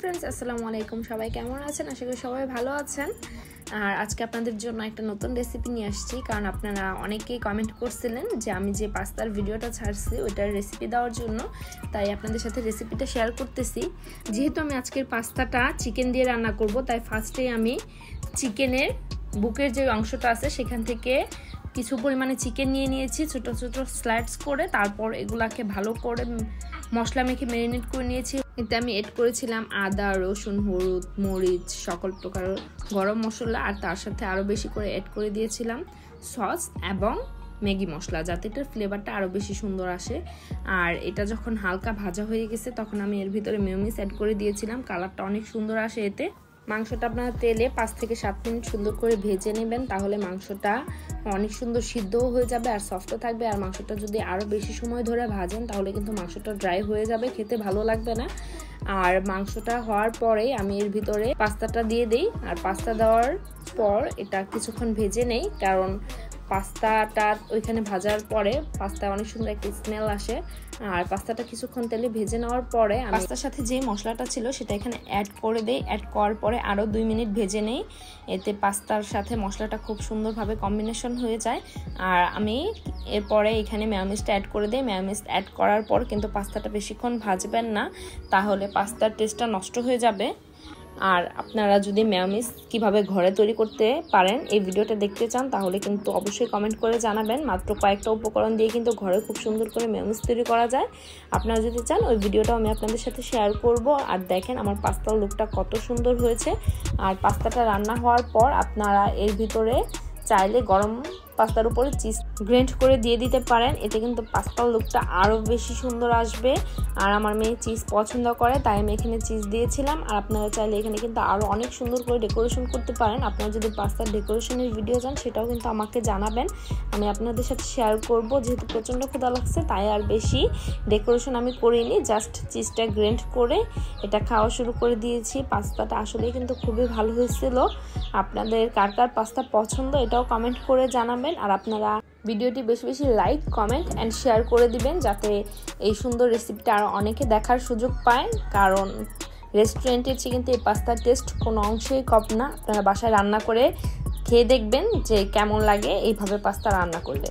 friends আসসালামু আলাইকুম সবাই কেমন আছেন আশা করি সবাই ভালো আছেন আর আজকে আপনাদের জন্য একটা নতুন রেসিপি নিয়ে আসছি কারণ আপনারা অনেকেই কমেন্ট করছিলেন যে আমি যে পাস্তার ভিডিওটা ছাড়ছি ওটার রেসিপি দেওয়ার জন্য তাই আপনাদের সাথে রেসিপিটা শেয়ার করতেছি যেহেতু আমি আজকের পাস্তাটা চিকেন দিয়ে রান্না করব তাই ফার্স্টেই আমি চিকেনের বুকের যে অংশটা আছে সেখান থেকে কিছু পরিমাণে চিকেন নিয়ে নিয়েছি ছোট ছোট স্লাইডস করে তারপর এগুলাকে ভালো করে মশলা মেখে ম্যারিনেট করে নিয়েছি এতে আমি এড করেছিলাম আদা রসুন হলুদ মরিচ সকল প্রকার গরম মশলা আর তার সাথে আরো বেশি করে এড করে দিয়েছিলাম সস এবং ম্যাগি মশলা যাতে এটার ফ্লেভারটা আরো বেশি সুন্দর আসে আর এটা যখন হালকা ভাজা হয়ে গেছে তখন আমি এর ভিতরে মেয়োনিজ এড করে দিয়েছিলাম কালারটা অনেক সুন্দর আসে এতে মাংসটা আপনারা তেলে 5 থেকে 7 মিনিট সুন্দর করে ভেজে নেবেন তাহলে মাংসটা অনেক সুন্দর সিদ্ধও হয়ে যাবে আর সফটও থাকবে আর মাংসটা যদি আরো বেশি সময় ধরে ভাজেন তাহলে কিন্তু মাংসটা ড্রাই হয়ে যাবে খেতে ভালো লাগবে না আর মাংসটা হওয়ার পরে আমি এর ভিতরে পাস্তাটা দিয়ে দেই আর পাস্তা দেওয়ার পর এটা কিছুক্ষণ ভেজে নেই কারণ পাস্তাটা ওইখানে ভাজার পরে পাস্তা অনেক সুন্দর একটা স্মেল আসে আর পাস্তাটা কিছুক্ষণ তেলে ভেজে নেওয়ার পরে আমি পাস্তার সাথে যে মশলাটা ছিল সেটা এখানে অ্যাড করে দেই অ্যাড করার পরে আরো 2 মিনিট ভেজে নেই এতে পাস্তার সাথে মশলাটা খুব সুন্দরভাবে কম্বিনেশন হয়ে যায় আর আমি এরপরে এখানে মেয়োনিজটা অ্যাড করে দেই মেয়োনিজ অ্যাড করার পর কিন্তু পাস্তাটা বেশিক্ষণ ভাজবেন না তাহলে পাস্তার টেস্টটা নষ্ট হয়ে যাবে আর আপনারা যদি মেয়োনিজ কিভাবে ঘরে তৈরি করতে পারেন এই ভিডিওটা দেখতে চান তাহলে কিন্তু অবশ্যই কমেন্ট করে জানাবেন মাত্র কয়েকটা উপকরণ দিয়ে কিন্তু ঘরে খুব সুন্দর করে মেয়োনিজ তৈরি করা যায় আপনারা যদি চান ওই ভিডিওটাও আমি আপনাদের সাথে শেয়ার করব আর দেখেন আমার পাস্তার লুকটা কত সুন্দর হয়েছে আর পাস্তাটা রান্না হওয়ার পর আপনারা এর ভিতরে চাইলে গরম পাস্তার উপরে চিজ গ্রেট করে দিয়ে দিতে পারেন এতে কিন্তু পাস্তার লুকটা আরো বেশি সুন্দর আসবে আর আমার মেয়ে চিজ পছন্দ করে তাই আমি এখানে চিজ দিয়েছিলাম আর আপনারা চাইলে এখানে কিন্তু আরো অনেক সুন্দর করে ডেকোরেশন করতে পারেন আপনারা যদি পাস্তার ডেকোরেশনের ভিডিও চান সেটাও কিন্তু আমাকে জানাবেন আমি আপনাদের সাথে শেয়ার করব যেহেতু প্রচন্ড ক্ষুধা লাগছে তাই আর বেশি ডেকোরেশন আমি করিনি জাস্ট চিজটা গ্রেট করে এটা খাওয়া শুরু করে দিয়েছি পাস্তাটা আসলে কিন্তু খুবই ভালো হয়েছিল আপনাদের কার কার পাস্তা পছন্দ এটাও কমেন্ট করে জানাবেন আর আপনারা ভিডিওটি বেশি বেশি লাইক কমেন্ট এন্ড শেয়ার করে দিবেন যাতে এই সুন্দর রেসিপিটা আরো অনেকে দেখার সুযোগ পায় কারণ রেস্টুরেন্টের চেয়ে কিন্তু এই পাস্তার টেস্ট কোনো অংশেই কম না আপনারা বাসায় রান্না করে খেয়ে দেখবেন যে কেমন লাগে এইভাবে পাস্তা রান্না করলে